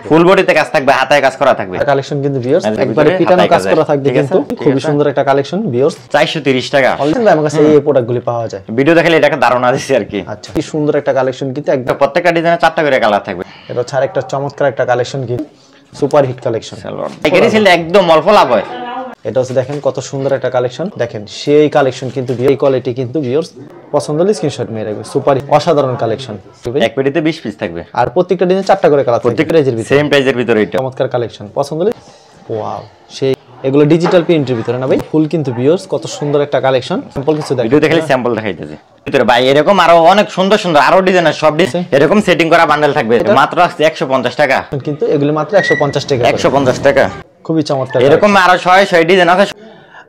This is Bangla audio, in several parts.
থাকবে, ফুল বডিতে কাজ থাকবে, হাতায় কাজ করা থাকবে। কালেকশন কিন্তু ভিউয়ার্স একবারে পিটানো কাজ করা থাকবে, কিন্তু খুবই সুন্দর একটা কালেকশন ভিউয়ার্স। 430 টাকা অলরেডি আমার কাছে এই প্রোডাক্টগুলি পাওয়া যায়। ভিডিও দেখলে এটাকে ধারণা দিছি আর কি। আচ্ছা, কি সুন্দর একটা কালেকশন, কিন্তু একদম প্রত্যেকটা ডিজাইনে 4টা করে কালার থাকবে। এটা ছাড়া একটা চমৎকার একটা কালেকশন, কিন্তু সুপার হিট কালেকশন। একেরই ছিল একদম অল্প লাভ হয়। এটা হচ্ছে দেখেন কত সুন্দর একটা কালেকশন, দেখেন সেই কালেকশন, কিন্তু এই কোয়ালিটি কিন্তু ভিউয়ার্স পছন্দ হলে স্ক্রিনশট মেরে রাখবেন। সুপার অসাধারণ কালেকশন, এক পেটিতে 20 পিস থাকবে আর প্রত্যেকটা ডিজাইনে 4টা করে কালার, প্রত্যেক প্রাইজের ভিতরে সেম প্রাইজের ভিতরে। এটা চমৎকার কালেকশন, পছন্দ হলে ওয়াও। সেই এগুলো ডিজিটাল প্রিন্টের ভিতরে না ভাই, ফুল কিন্তু ভিউয়ার্স কত সুন্দর একটা কালেকশন। স্যাম্পল কিছু দেখেন, ভিডিও দেখলে স্যাম্পল দেখাইতেছি ভিতরে ভাই। এরকম আরো অনেক সুন্দর সুন্দর আরো ডিজাইনের সব ডিজাইন এরকম সেটিং করা বান্ডেল থাকবে, মাত্র আসছে 150 টাকা। কিন্তু এগুলো মাত্র 150 টাকা, 150 টাকা। খুবই চমৎকার, এরকম আরো 100 ডিজাইন আছে।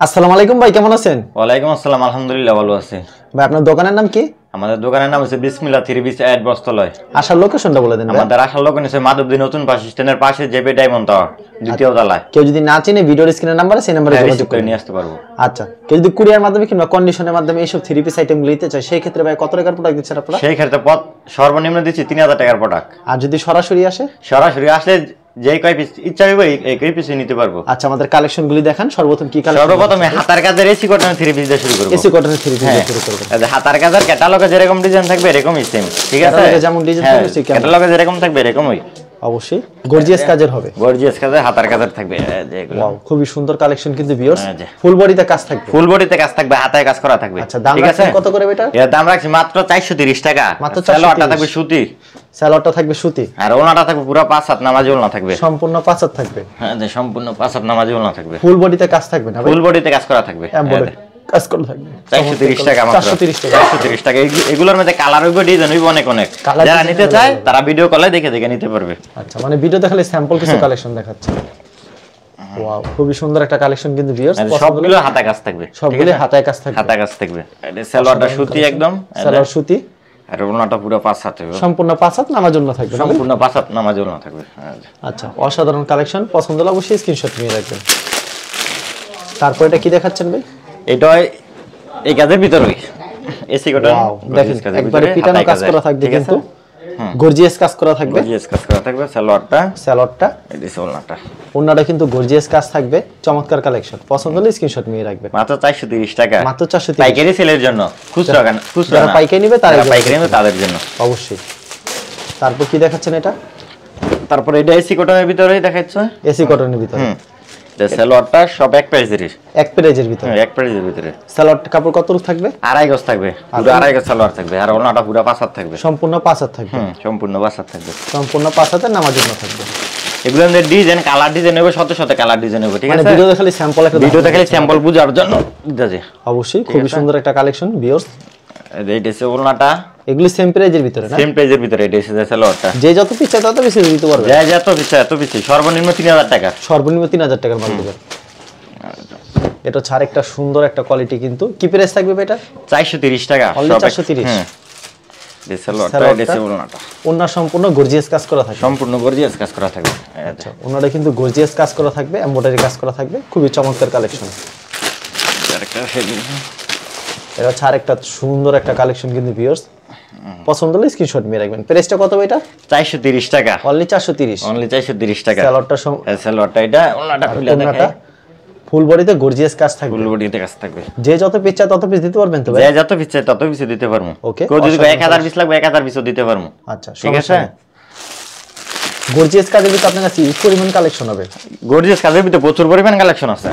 আসসালামু আলাইকুম ভাই, কেমন আছেন? ওয়ালাইকুম আসসালাম, আলহামদুলিল্লাহ ভালো আছি। ভাই আপনার দোকানের নাম কি? আমাদের দোকানের নাম হচ্ছে বিসমিল্লাহ থ্রি পিস এট বস্ত্রালয়। আসার লোকেশনটা বলে দেন। আমাদের আসার লোকেশন হচ্ছে মাধবদী নতুন বাস স্ট্যান্ডের পাশে জেপি ডায়মন্ড টাওয়ার, দ্বিতীয় তলায়। কেউ যদি না চিনে ভিডিওর স্ক্রিনের নাম্বারে সেই নম্বরে যোগাযোগ করে নিয়ে আসতে পারবো। আচ্ছা, কেউ যদি কুরিয়ার মাধ্যমে কিংবা কন্ডিশনের মাধ্যমে এইসব থ্রি পিস আইটেম নিতে চায়, সেই ক্ষেত্রে ভাই কত টাকার প্রোডাক্ট দিচ্ছেন আপনারা? সেই ক্ষেত্রে সর্বনিম্ন দিচ্ছি 3000 টাকার প্রোডাক্ট। আর যদি সরাসরি আসে? সরাসরি আসলে যে কয় পিস ইচ্ছা হবে এই কয় পিস নিতে পারবো। আচ্ছা, আমাদের কালেকশনগুলি দেখান। সর্বপ্রথম কি কালেকশন? সর্বপ্রথম হাতার কাজের এসি কটনের থ্রি পিস দিয়ে শুরু করব। এসি কটনের থ্রি পিস দিয়ে শুরু করব। হাতার কাজের ক্যাটালগে যেরকম ডিজাইন থাকবে এরকমই সেম, ঠিক আছে? যেমন ডিজাইন থাকবে সেই ক্যাটালগে যেরকম থাকবে এরকমই, অবশ্যই গর্জিয়াস কাজের হবে। গর্জিয়াস কাজের হাতার কাজের থাকবে যেগুলো। ওয়াও, খুবই সুন্দর কালেকশন কিন্তু ভিউয়ার্স। ফুল বডিতে কাজ থাকবে, ফুল বডিতে কাজ থাকবে, হাতায় কাজ করা থাকবে। আচ্ছা, দাম রাখছেন কত করে এটা? এর দাম রাখছি মাত্র 430 টাকা। মাত্র 430 থাকবে সুতি, সালোয়ারটা থাকবে সুতি, আর ওনাটা থাকবে পুরো 5/7 নামাজি ওনা থাকবে, সম্পূর্ণ 5/7 থাকবে। হ্যাঁ, সম্পূর্ণ 5/7 নামাজি ওনা থাকবে। ফুল বডিতে কাজ থাকবে না? ফুল বডিতে কাজ করা থাকবে, কাজ করা থাকবে। 430 টাকা মাত্র, 430 টাকা, 430 টাকা। এগুলোর মধ্যে কালার হইবে, ডিজাইন হইবে অনেক অনেক। যারা নিতে চায় তারা ভিডিও কলে দেখে দেখে নিতে পারবে। আচ্ছা, মানে ভিডিও দেখালে স্যাম্পল কিছু কালেকশন দেখাচ্ছে। ওয়াও, খুবই সুন্দর একটা কালেকশন কিন্তু ভিউয়ার্স। সবগুলো হাতায় কাজ থাকবে, সবগুলো হাতায় কাজ থাকবে, হাতায় কাজ থাকবে। এটা সালোয়ারটা সুতি, একদম সালোয়ার সুতি, আর ওনাটা পুরো 5/7 হবে, সম্পূর্ণ 5/7 নামাজ ওনা থাকবে, সম্পূর্ণ 5/7 নামাজ ওনা থাকবে। আচ্ছা, অসাধারণ কালেকশন, পছন্দ হলে অবশ্যই স্ক্রিনশট নিয়ে রাখবেন। তারপর এটা কি দেখাচ্ছেন ভাই? এটা এই কাজের ভিতরেই এসি কটন, দেখেন একবারে পিটানো কাজ করা থাকবে, কিন্তু গর্জিয়াস কাজ করা থাকবে, গর্জিয়াস কাজ করা থাকবে। সালোয়ারটা এই ওনাটা, ওনাটা কিন্তু গর্জিয়াস কাজ থাকবে। চমৎকার কালেকশন, পছন্দ হলে স্ক্রিনশট নিয়ে রাখবেন। মাত্র 430 টাকা, মাত্র 430। পাইকারি সেলের জন্য, খুচরা যারা পাইকারি নেবে তাদের জন্য অবশ্যই। তারপর কি দেখাচ্ছেন এটা? তারপর এটা এসি কটনের ভিতরেই দেখাচ্ছে, এসি কটনের ভিতরে। সালোয়ারটা সব এক প্রাইজের ভিতরে, এক প্রাইজের ভিতরে। সালোয়ারটা কাপড় কত থাকবে? 2.5 গজ থাকবে, পুরো 2.5 গজ সালোয়ার থাকবে, আর ওনাটা পুরো 5/7 থাকবে, সম্পূর্ণ 5/7 থাকবে, সম্পূর্ণ 5/7 থাকবে, সম্পূর্ণ 5/7 নামার জন্য থাকবে। এগুলোর মধ্যে ডিজাইন কালার ডিজাইন হবে, শত শত কালার ডিজাইন হবে, ঠিক আছে? ভিডিও দেখালে স্যাম্পল, একটা ভিডিও দেখালে স্যাম্পল বুঝার জন্য দিতেছে। অবশ্যই খুবই সুন্দর একটা কালেকশন ভিউয়ার্স। এইটা হচ্ছে ওনাটা, এগুলো সেম প্রাইজের ভিতরে না? সেম প্রাইজের ভিতরে। এটা হচ্ছে সালোয়ারটা, যে যত পিস চায় তত বেশি দিতে পারবে, যে যত পিস চায় তত বেশি। সর্বনিম্ন 3000 টাকা, সর্বনিম্ন 3000 টাকার মাল দিবেন। এটা ছাড় একটা সুন্দর একটা কোয়ালিটি, কিন্তু কি প্রাইস থাকবে এটা? 430 টাকা, অনলি 430। এই সালোয়ারটা, এটা ওনাটা, ওনা সম্পূর্ণ গর্জিয়াস কাজ করা থাকবে, সম্পূর্ণ গর্জিয়াস কাজ করা থাকবে। আচ্ছা, ওনাটা কিন্তু গর্জিয়াস কাজ করা থাকবে, এমব্রয়ডারি কাজ করা থাকবে, খুবই চমৎকার কালেকশন। এটা ছাড় একটা সুন্দর একটা কালেকশন কিন্তু ভিউয়ার্স, পছন্দ হলে স্ক্রিনশট নিয়ে রাখবেন। প্রাইসটা কত এটা? 430 টাকা, অনলি 430, অনলি 430 টাকা। সালোয়ারটা এটা, ওনাটা খুলে দেখাই। ফুল বডিতে গর্জিয়াস কাজ থাকবে, ফুল বডিতে কাজ থাকবে, যে যত পিস চায় তত পিস দিতে পারবেন তো ভাই? যে যত পিস চায় তত পিস দিতে পারবো। ওকে, কোন যদি 1000 পিস লাগবে 1000 পিসও দিতে পারবো। আচ্ছা, ঠিক আছে। গর্জিয়াস কাজের ভিতরে আপনার কাছে ইউজ পরিমাণ কালেকশন হবে, গর্জিয়াস কাজের ভিতরে প্রচুর পরিমাণ কালেকশন আছে।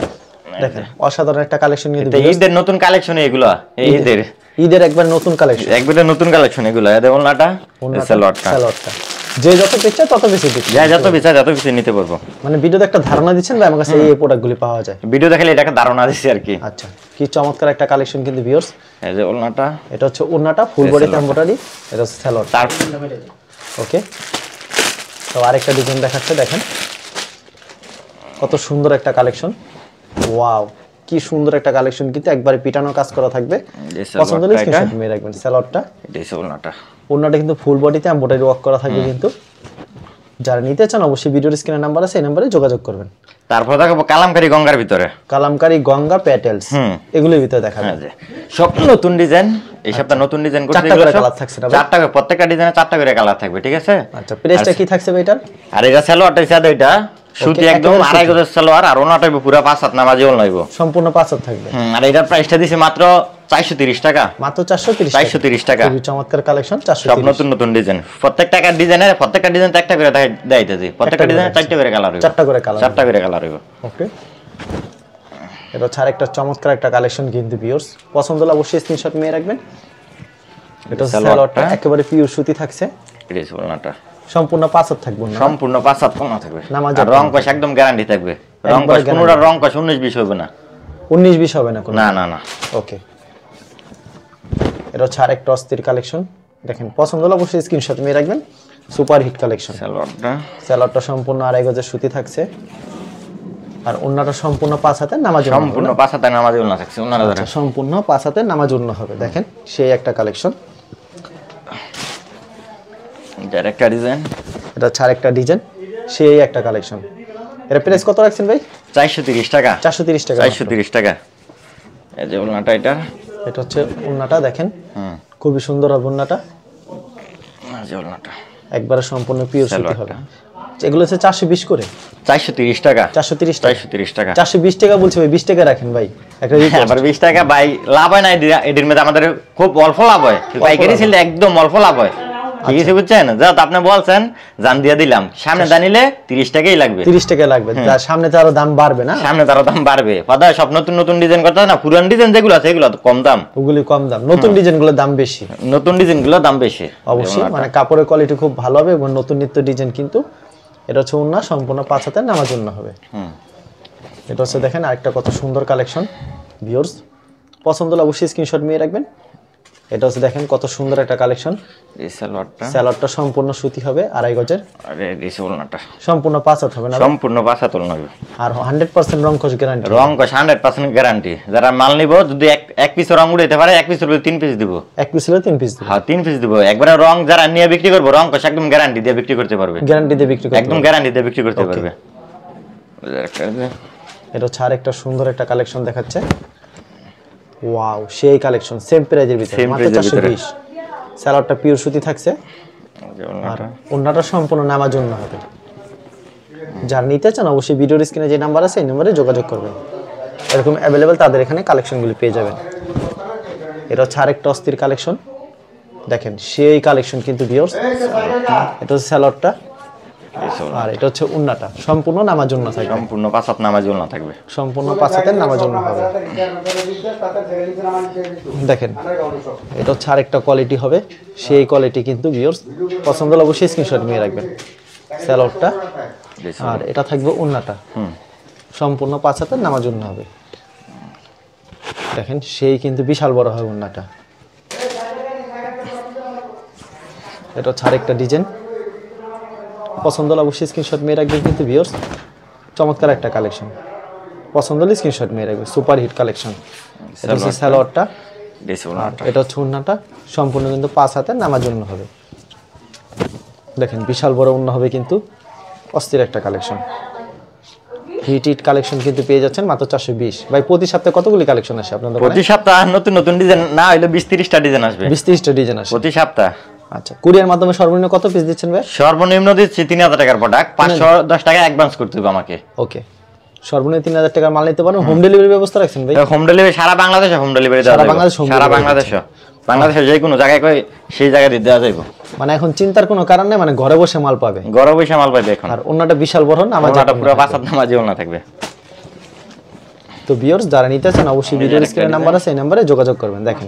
দেখেন অসাধারণ একটা কালেকশন নিয়ে দিবেন। ঈদের নতুন কালেকশন এগুলো, ঈদের একবার নতুন কালেকশন, একবার নতুন কালেকশন এগুলো। এদের ওনাটা, সালোয়ারটা যে যত পিস চায় তত বেশি দিতে, যে যত পিস চায় তত বেশি নিতে পারবো। মানে ভিডিওতে একটা ধারণা দিচ্ছেন ভাই, আমার কাছে এই প্রোডাক্টগুলি পাওয়া যায়। ভিডিও দেখলে এটাকে ধারণা দিছি আর কি। আচ্ছা, কি চমৎকার একটা কালেকশন কিন্তু ভিউয়ার্স। এই যে ওনাটা, এটা হচ্ছে ওনাটা, ফুল বডি এমব্রয়ডারি, এটা হচ্ছে সালোয়ার। ওকে, তো আরেকটা ডিজাইন দেখাচ্ছে, দেখেন কত সুন্দর একটা কালেকশন। ওয়াও, কি সুন্দর একটা কালেকশন, কিন্তু একবারে পিটানো কাজ করা থাকবে। পছন্দ হলে স্ক্রিনশট নিয়ে রাখবেন। সালোয়ারটা, এটা ওনাটা, ওনাটা কিন্তু ফুল বডিতে এমব্রয়ডারি ওয়ার্ক করা থাকবে, কিন্তু যারা নিতে চান অবশ্যই ভিডিওর স্ক্রিনের নাম্বার আছে, এই নম্বরে যোগাযোগ করবেন। তারপর দেখাবো কালামকারী গঙ্গার ভিতরে, কালামকারী গঙ্গা প্যাটেলস, এগুলোর ভিতরে দেখাবো সব নতুন ডিজাইন। এই সপ্তাহ নতুন ডিজাইন করতে চারটা করে কালার থাকছে না ভাই? চারটা করে, প্রত্যেকটা ডিজাইনে চারটা করে কালার থাকবে, ঠিক আছে? আচ্ছা, প্রাইসটা কি থাকছে ভাই এটার? আর এটা সালোয়ারটা সাদা, এটা সুতি একদম আড়াই গজের সালোয়ার, আর ওনাটা পুরো 5/7 নামাজি ওন লাগবে, সম্পূর্ণ 5/7 থাকবে। আর এটার প্রাইসটা দিছি মাত্র 430 টাকা, মাত্র 430 টাকা। খুবই চমৎকার কালেকশন, 430। সব নতুন নতুন ডিজাইন, প্রত্যেকটা ডিজাইনের প্রত্যেকটা ডিজাইন একটা করে দেখাইতেছি, প্রত্যেকটা ডিজাইনে চারটা করে কালার হবে, চারটা করে কালার হবে। ওকে, এটা ছাড়া একটা চমৎকার একটা কালেকশন কিন্তু ভিউয়ার্স, পছন্দ হলে অবশ্যই স্ক্রিনশট নিয়ে রাখবেন। এটা সালোয়ারটা একেবারে পিওর সুতি থাকছে, এটা ওনাটা সম্পূর্ণ 5/7 থাকবে না? সম্পূর্ণ 5/7 কোনা থাকবে, আর রং কষ একদম গ্যারান্টি থাকবে, রং কষ কোনটা রং কষ 19-20 হবে না, 19-20 হবে না কোনো? না না না। ওকে, এটা ছাড়া একটা অস্থির কালেকশন, দেখেন পছন্দ হলে অবশ্যই স্ক্রিনশট নিয়ে রাখবেন। Super hit collection. সালোয়ারটা সম্পূর্ণ আড়াই গজের সুতি থাকছে, আর ওন্নাটা সম্পূর্ণ 5 হাতের নামাজ, সম্পূর্ণ 5 হাতের নামাজ ওন্না থাকছে, ওন্নাটা ধরে সম্পূর্ণ 5 হাতের নামাজ ওন্না হবে। দেখেন সেই একটা কালেকশন, এটার একটা ডিজাইন, এটা ছাড়া একটা ডিজাইন, সেই একটা কালেকশন। এর প্রাইস কত রাখছেন ভাই? 430 টাকা, 430 টাকা, 430 টাকা। এই যে ওন্নাটা, এটা হচ্ছে ওন্নাটা, দেখেন খুবই সুন্দর হবে ওন্নাটা, যে ওন্নাটা একবারে সম্পূর্ণ পিওর সুতি হবে। এগুলো হচ্ছে 420 করে, 430 টাকা, 430 টাকা, 430 টাকা, 420 টাকা বলছি ভাই, 20 টাকা রাখেন ভাই, একটা আবার 20 টাকা ভাই লাভ হয় না, এটির মধ্যে আমাদের খুব অল্প লাভ হয়, পাইকারি ছিল একদম অল্প লাভ হয়, ঠিক আছে বুঝছেন? যা আপনি বলছেন জান দিয়ে দিলাম, সামনে জানিলে 30 টাকাই লাগবে, 30 টাকা লাগবে, তার সামনে তো আরো দাম বাড়বে না, সামনে তো আরো দাম বাড়বে, পাতা সব নতুন নতুন ডিজাইন করতে হয় না, পুরান ডিজাইন যেগুলো আছে এগুলো কম দাম, ওগুলি কম দাম, নতুন ডিজাইনগুলোর দাম বেশি, নতুন ডিজাইনগুলো দাম বেশি অবশ্যই, মানে কাপড়ের কোয়ালিটি খুব ভালো হবে এবং নতুন নিত্য ডিজাইন। কিন্তু এটা হচ্ছে ওন্না সম্পূর্ণ 5 হাতের নামাজ ওন্না হবে। এটা হচ্ছে দেখেন আরেকটা কত সুন্দর কালেকশন ভিউয়ার্স, পছন্দ হলে অবশ্যই স্ক্রিনশট নিয়ে রাখবেন। এটা হচ্ছে দেখেন কত সুন্দর একটা কালেকশন, এই সালোয়ারটা সম্পূর্ণ সুতি হবে আড়াই গজের, আর এই ওন্নাটা সম্পূর্ণ 5 হাত হবে না? সম্পূর্ণ 5 হাত ওন্না হবে, আর 100% রং কষ গ্যারান্টি, রং কষ 100% গ্যারান্টি। যারা মাল নিব যদি এক পিস রং উড়াইতে পারে, এক পিসের উপরে 3 পিস দিব, এক পিস হলে 3 পিস দিব, হ্যাঁ 3 পিস দিব। একবারে রং যারা নিয়ে বিক্রি করবে, রং কষ একদম গ্যারান্টি দিয়ে বিক্রি করতে পারবে, গ্যারান্টি দিয়ে বিক্রি করতে, একদম গ্যারান্টি দিয়ে বিক্রি করতে পারবে। এটা হচ্ছে আরেকটা সুন্দর একটা কালেকশন দেখাচ্ছে, ওয়াও সেই কালেকশন, সেম প্রাইজের ভিতরে মাত্র 420। সালোয়ারটা পিওর সুতি থাকছে, আর ওন্নাটা সম্পূর্ণ নামাজ ওন্না হবে। যারা নিতে চান অবশ্যই ভিডিওর স্ক্রিনে যে নাম্বার আছে এই নম্বরে যোগাযোগ করবেন, এরকম অ্যাভেলেবেল তাদের এখানে কালেকশনগুলি পেয়ে যাবেন। এটা হচ্ছে আরেকটা অস্থির কালেকশন, দেখেন সেই কালেকশন কিন্তু ভিউয়ার্স, এটা হচ্ছে সালোয়ারটা, আর এটা হচ্ছে ওন্নাটা সম্পূর্ণ নামাজ ওন্না থাকবে, সম্পূর্ণ 5 হাত নামাজ ওন্না থাকবে, সম্পূর্ণ 5 হাতের নামাজ ওন্না হবে। দেখেন এটা হচ্ছে আরেকটা কোয়ালিটি হবে, সেই কোয়ালিটি কিন্তু ভিউয়ার্স, পছন্দ হলে অবশ্যই স্ক্রিনশট নিয়ে রাখবেন। সালোয়ারটা, আর এটা থাকবে ওন্নাটা, সম্পূর্ণ 5 হাতের নামাজ ওন্না হবে। দেখেন সেই কিন্তু বিশাল বড় হয় ওন্নাটা। এটা হচ্ছে আরেকটা ডিজাইন, পছন্দ হলে অবশ্যই স্ক্রিনশট নিয়ে রাখবেন কিন্তু ভিউয়ার্স, চমৎকার একটা কালেকশন, পছন্দ হলে স্ক্রিনশট নিয়ে রাখবেন, সুপার হিট কালেকশন। এটা হচ্ছে সালোয়ারটা, এটা হচ্ছে ওন্নাটা, সম্পূর্ণ কিন্তু 5 হাতের নামাজ ওন্না হবে। দেখেন বিশাল বড় ওন্না হবে কিন্তু, অস্থির একটা কালেকশন, হিট কালেকশন কিন্তু পেয়ে যাচ্ছেন মাত্র 420। ভাই প্রতি সপ্তাহে কতগুলি কালেকশন আসে আপনাদের? প্রতি সপ্তাহে নতুন নতুন ডিজাইন না হইলে 20-30টা ডিজাইন আসবে, 20-30টা ডিজাইন আসে প্রতি সপ্তাহে। আচ্ছা, কুরিয়ার মাধ্যমে সর্বনিম্ন কত পিস দিচ্ছেন ভাই? সর্বনিম্ন দিচ্ছি 3000 টাকার প্রোডাক্ট, 510 টাকা অ্যাডভান্স করতে হবে আমাকে। ওকে, সর্বনিম্ন 3000 টাকার মাল নিতে পারবেন, হোম ডেলিভারি ব্যবস্থা রাখছেন ভাই? হোম ডেলিভারি সারা বাংলাদেশে হোম ডেলিভারি দেওয়া যাবে, সারা বাংলাদেশে, বাংলাদেশের যে কোনো জায়গায় কই সেই জায়গায় দিয়ে দেওয়া যাবে, মানে এখন চিন্তার কোনো কারণ নেই, মানে ঘরে বসে মাল পাবে, ঘরে বসে মাল পাবে এখন। আর ওন্নাটা বিশাল বড় না, আমারটা পুরো 5 হাত নামাজি ওন্না থাকবে। তো ভিউয়ার্স যারা নিতে চান অবশ্যই ভিডিওর স্ক্রিনে নাম্বার আছে, এই নম্বরে যোগাযোগ করবেন। দেখেন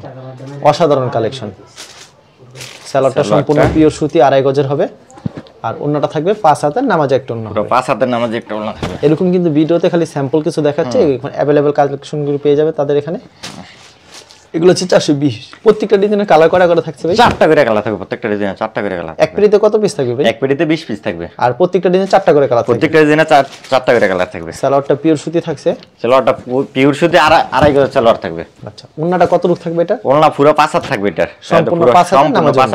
অসাধারণ কালেকশন, সালোয়ারটা সম্পূর্ণ পিওর সুতি আড়াই গজের হবে, আর ওন্নাটা থাকবে 5 হাতের নামাজ একটা ওন্না, পুরো 5 হাতের নামাজ একটা ওন্না থাকবে। এরকম কিন্তু ভিডিওতে খালি স্যাম্পল কিছু দেখাচ্ছে, অ্যাভেলেবেল কালেকশনগুলো পেয়ে যাবে তাদের এখানে। এগুলো হচ্ছে 420, প্রত্যেকটা ডিজাইনে কালার করা থাকছে ভাই, 4টা করে কালার থাকবে, প্রত্যেকটা ডিজাইনে 4টা করে কালার। এক পেটিতে কত পিস থাকবে ভাই? এক পেটিতে 20 পিস থাকবে, আর প্রত্যেকটা ডিজাইনে 4টা করে কালার, প্রত্যেকটা ডিজাইনে 4টা করে কালার থাকবে। সালোয়ারটা পিওর সুতি থাকছে, সালোয়ারটা পিওর সুতি আড়াই গজ সালোয়ার থাকবে। আচ্ছা, ওন্নাটা কত রূপ থাকবে এটা? ওন্না পুরো 5 হাত থাকবে, এটার সম্পূর্ণ 5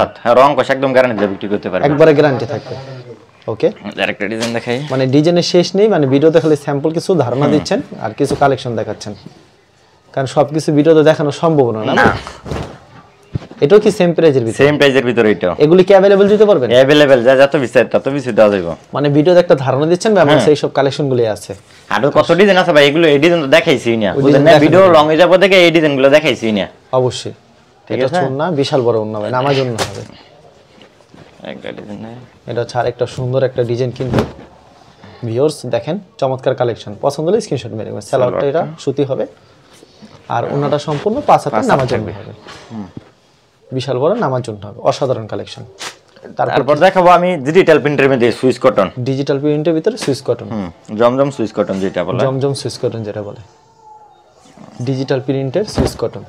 হাত, রং কষ একদম গ্যারান্টি দিয়ে বিক্রি করতে পারবে, একবারে গ্যারান্টি থাকবে। ওকে, আরেকটা ডিজাইন দেখাই, মানে ডিজাইনের শেষ নেই, মানে ভিডিওতে খালি স্যাম্পল কিছু ধারণা দিচ্ছেন আর কিছু কালেকশন দেখাচ্ছেন, কারণ সবকিছু ভিডিওতে দেখানো সম্ভব না। এটাও কি সেম প্রাইজের ভিতরে? সেম প্রাইজের ভিতরে এটা। এগুলি কি अवेलेबल দিতে পারবেন? अवेलेबल যত বিস্তারিত তত বেশি দেওয়া যাবে। মানে ভিডিওতে একটা ধারণা দিচ্ছেন ভাই আমার সেই সব কালেকশনগুলি আছে। আর কত ডিজাইন আছে ভাই, এগুলো এই ডিজাইন তো দেখাইছি না, বুঝলেন না? ভিডিও লং হয়ে যাবে দেখে এই ডিজাইনগুলো দেখাইছি না। অবশ্যই ঠিক আছে। এটা না বিশাল বড় ওন্না ভাই, নামার জন্য হবে একটা ডিজাইন। এটা হচ্ছে আরেকটা সুন্দর একটা ডিজাইন কিন্তু ভিউয়ার্স দেখেন, চমৎকার কালেকশন। পছন্দ হলে স্ক্রিনশট মেরে নেবেন। সালোয়ারটা এটা সুতি হবে আর ওন্নাটা সম্পূর্ণ 5 হাতের নামার জন্য হবে। বিশাল বড় নামার জন্য হবে, অসাধারণ কালেকশন। তারপর দেখাবো আমি ডিজিটাল প্রিন্টের মধ্যে সুইস কটন। ডিজিটাল প্রিন্টের ভিতরে সুইস কটন, জমজম সুইস কটন যেটা বলে, জমজম সুইস কটন যেটা বলে, ডিজিটাল প্রিন্টের সুইস কটন।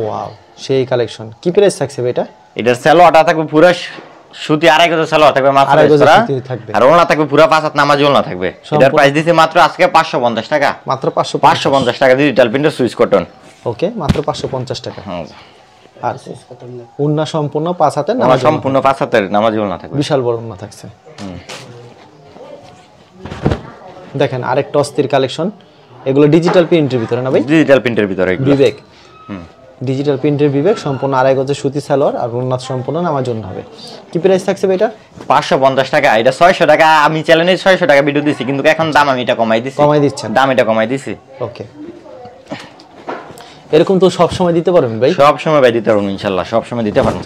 ওয়াও, সেই কালেকশন। কি প্রাইস থাকছে এটা? এটার সালোয়ারটা থাকবে পুরো সুতি 2.5 গজ সালোয়ার থাকবে মাত্র, আর ওড়না থাকবে পুরো 5 হাত নামাজি ওড়না থাকবে। এটার প্রাইস দিছি মাত্র আজকে 550 টাকা। মাত্র 550 টাকা ডিজিটাল প্রিন্টের সুইস কটন। ওকে, মাত্র 550 টাকা। আর ওড়না সম্পূর্ণ 5 হাতের নামাজি, সম্পূর্ণ 5 হাতের নামাজি ওড়না থাকবে, বিশাল বড় ওড়না থাকছে। দেখেন আরেকটা অস্থির কালেকশন। এগুলো ডিজিটাল প্রিন্টের ভিতরে না ভাই? ডিজিটাল প্রিন্টের ভিতরে বিবেক। ডিজিটাল প্রিন্টের বিবেক সম্পূর্ণ 2.5 গজের সুতি সালোয়ার আর ওড়না সম্পূর্ণ নামার জন্য হবে। কি প্রাইস থাকছে ভাই এটা? 550 টাকা। এটা 600 টাকা। আমি চ্যানেলে 600 টাকা ভিডিও দিছি, কিন্তু এখন দাম আমি এটা কমাই দিছি। কমাই দিচ্ছেন? দাম এটা কমাই দিছি। ওকে, এরকম তো সব সময় দিতে পারবেন ভাই? সব সময় ভাই দিতে পারবো ইনশাআল্লাহ, সব সময় দিতে পারবো।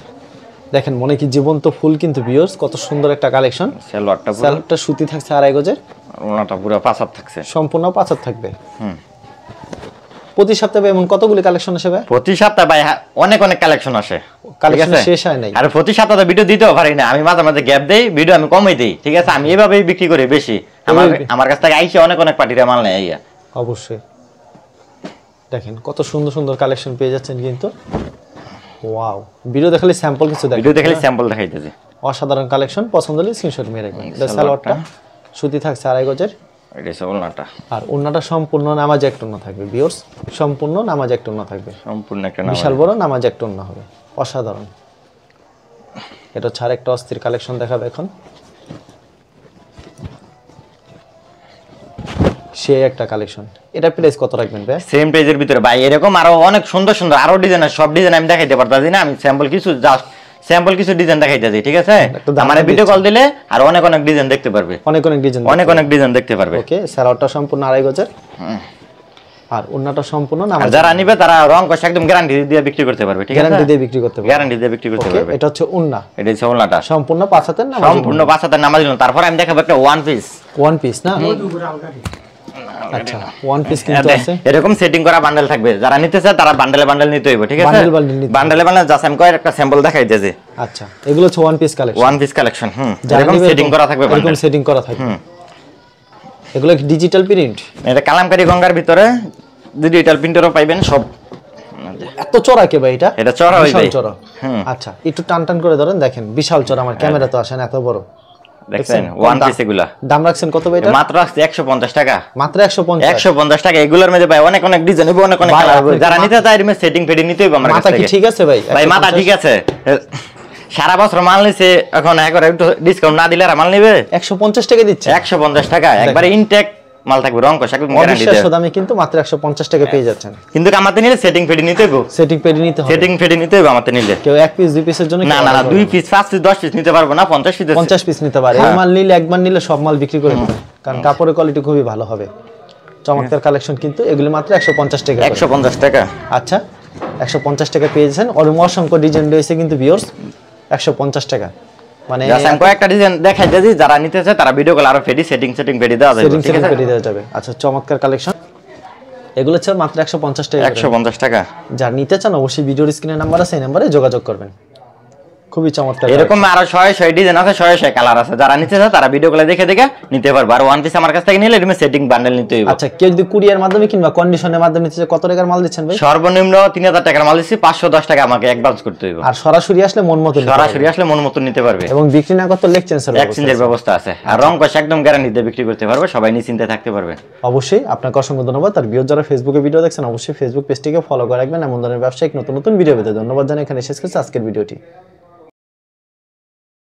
দেখেন মনে কি জীবন্ত ফুল কিন্তু ভিউয়ার্স, কত সুন্দর একটা কালেকশন। সালোয়ারটা সুতি থাকছে 2.5 গজের, ওড়নাটা পুরো 5 হাত থাকছে, সম্পূর্ণ 5 হাত থাকবে। প্রতি সপ্তাহে এমন কতগুলি কালেকশন আসে ভাই? প্রতি সপ্তাহে ভাই অনেক অনেক কালেকশন আসে, কালেকশন শেষ হয় নাই। আর প্রতি সপ্তাহে ভিডিও দিতেও পারি না, আমি মাঝে মাঝে গ্যাপ দেই, ভিডিও আমি কমই দেই। ঠিক আছে, আমি এভাবেই বিক্রি করি বেশি। আমার কাছ থেকে আইসে অনেক অনেক পার্টিরা মাল নেয় আইয়া। অবশ্যই দেখেন কত সুন্দর সুন্দর কালেকশন পেয়ে যাচ্ছেন কিন্তু। ওয়াও, ভিডিও দেখালে স্যাম্পল কিছু দেখেন, ভিডিও দেখালে স্যাম্পল দেখাইতেছি। অসাধারণ কালেকশন। পছন্দ হলে স্ক্রিনশট মেরে রাখবেন। এটা সালোয়ারটা সুতি থাকছে 2.5 গজের, এটা ওড়নাটা, আর ওড়নাটা সম্পূর্ণ নামাজ এক টন্না থাকবে ভিউয়ার্স, সম্পূর্ণ নামাজ এক টন্না থাকবে, সম্পূর্ণ একটা বিশাল বড় নামাজ এক টন্না হবে, অসাধারণ। এটা ছাড়া একটা অস্থির কালেকশন দেখাবে এখন। সেই একটা কালেকশন। এটা প্রাইস কত রাখবেন ভাই? সেম প্রাইজের ভিতরে ভাই। এরকম আরো অনেক সুন্দর সুন্দর আরো ডিজাইন আছে, সব ডিজাইন আমি দেখাইতে পারতাছি না। আমি স্যাম্পল কিছু জাস্ট স্যাম্পল কিছু ডিজাইন দেখাইতেছি। ঠিক আছে, আমারে ভিডিও কল দিলে আর অনেক অনেক ডিজাইন দেখতে পারবে, অনেক অনেক ডিজাইন, অনেক অনেক ডিজাইন দেখতে পারবে। ওকে, সালোয়ারটা সম্পূর্ণ 2.5 গজের, আর ওড়নাটা সম্পূর্ণ নামাজ। যারা নিবে তারা রং কষে একদম গ্যারান্টি দিয়ে বিক্রি করতে পারবে। ঠিক আছে, গ্যারান্টি দিয়ে বিক্রি করতে পারবে, গ্যারান্টি দিয়ে বিক্রি করতে পারবে। এটা হচ্ছে ওড়না, এটা হচ্ছে ওড়নাটা সম্পূর্ণ 5 হাতের নামাজ, সম্পূর্ণ 5 হাতের নামাজ। তারপর আমি দেখাবো একটা ওয়ান পিস। ওয়ান পিস না? আচ্ছা, ওয়ান পিস কিন্তু আছে। এরকম সেটিং করা বান্ডেল থাকবে, যারা নিতে চায় তারা বান্ডেলে বান্ডেল নিতে হইবে। ঠিক আছে, বান্ডেলে বান্ডেল জাস্ট আমি কয়েকটা স্যাম্পল দেখাইতেছি। আচ্ছা, এগুলো হচ্ছে one piece collection, one piece collection. এরকম সেটিং করা থাকবে, এরকম সেটিং করা থাকবে। এগুলো ডিজিটাল প্রিন্ট, এটা কালামকারী গঙ্গার ভিতরে ডিজিটাল প্রিন্টারও পাইবেন সব। এত চড়া কে ভাই এটা? এটা চড়া হইবে, বিশাল চড়া। আচ্ছা, একটু টান টান করে ধরেন, দেখেন বিশাল চড়া। আমার ক্যামেরা তো আসে না এত বড়। দেখছেন ওয়ান পিস এগুলা দাম রাখছেন কত ভাই এটা? মাত্র 150 টাকা। মাত্র 150? 150 টাকা। এগুলোর মধ্যে ভাই অনেক অনেক ডিজাইন হবে, অনেক অনেক কালার হবে। যারা নিতে চায় এর মধ্যে সেটিং ফেডি নিতে হবে আমার কাছ থেকে। মাথা কি ঠিক আছে ভাই? ভাই মাথা ঠিক আছে। সারা বছর মাল নিছে, এখন একবার একটু ডিসকাউন্ট না দিলে আর মাল নিবে? 150 টাকা দিচ্ছে। 150 টাকা একবারে ইনটেক মাল থাকবে, রং কষ একদম গ্যারান্টি দেয়। দামে কিন্তু মাত্র 150 টাকা পেয়ে যাচ্ছেন। কিন্তু আমাতে নিলে সেটিং ফেডি নিতে হবে, সেটিং ফেডি নিতে হবে, সেটিং ফেডি নিতে হবে আমাতে নিলে। কেউ 1 পিস 2 পিসের জন্য না না না, 2 পিস 5 পিস 10 পিস নিতে পারবো না, 50 পিস নিতে পারে। এই মাল নিলে একবার নিলে সব মাল বিক্রি করে দেবে, কারণ কাপড়ের কোয়ালিটি খুবই ভালো হবে। চমৎকার কালেকশন কিন্তু। এগুলো মাত্র 150 টাকা। 150 টাকা। আচ্ছা, 150 টাকা পেয়ে যাচ্ছেন। আর অসংখ্য ডিজাইন রয়েছে কিন্তু ভিউয়ার্স, 150 টাকা মানে আমি কয়েকটা ডিজাইন দেখাইতেছি, যারা নিতে চায় তারা ভিডিও কল আরো ফেডি সেটিং ফেডি দেওয়া যাবে। ঠিক আছে, ফেডি দেওয়া যাবে। আচ্ছা, চমৎকার কালেকশন। এগুলো হচ্ছে মাত্র 150 টাকা। 150 টাকা। যারা নিতে চান অবশ্যই ভিডিওর স্ক্রিনে নাম্বার আছে, এই নম্বরে যোগাযোগ করবেন। খুবই চমৎকার। এরকম আরো 100 ডিজাইন আছে, 100 কালার আছে। যারা নিতে চায় তারা ভিডিও কলে দেখে দেখে নিতে পারবে। আর ওয়ান পিস আমার কাছ থেকে নিলে এর সেটিং বান্ডেল নিতে হবে। আচ্ছা, কেউ যদি কুরিয়ার মাধ্যমে কিংবা কন্ডিশনের মাধ্যমে নিতে চায় কত টাকার মাল দিচ্ছেন ভাই? সর্বনিম্ন 3000 টাকার মাল দিচ্ছি, 510 টাকা আমাকে অ্যাডভান্স করতে হবে। আর সরাসরি আসলে মন মতো নিতে পারবে, এবং বিক্রি না করতে এক্সচেঞ্জের ব্যবস্থা আছে। আর রং কষ একদম গ্যারান্টি দিয়ে বিক্রি করতে পারবে, সবাই নিশ্চিন্তে থাকতে পারবে। অবশ্যই আপনাকে অসংখ্য ধন্যবাদ। আর ভিউয়ার যারা ফেসবুকে ভিডিও দেখছেন অবশ্যই ফেসবুক পেজটিকে ফলো করে রাখবেন। এমন ধরনের ব্যবসায়িক নতুন নতুন ভিডিও পেতে ধন্যবাদ জানাই। এখানে শেষ করছি আজকের ভিডিওটি।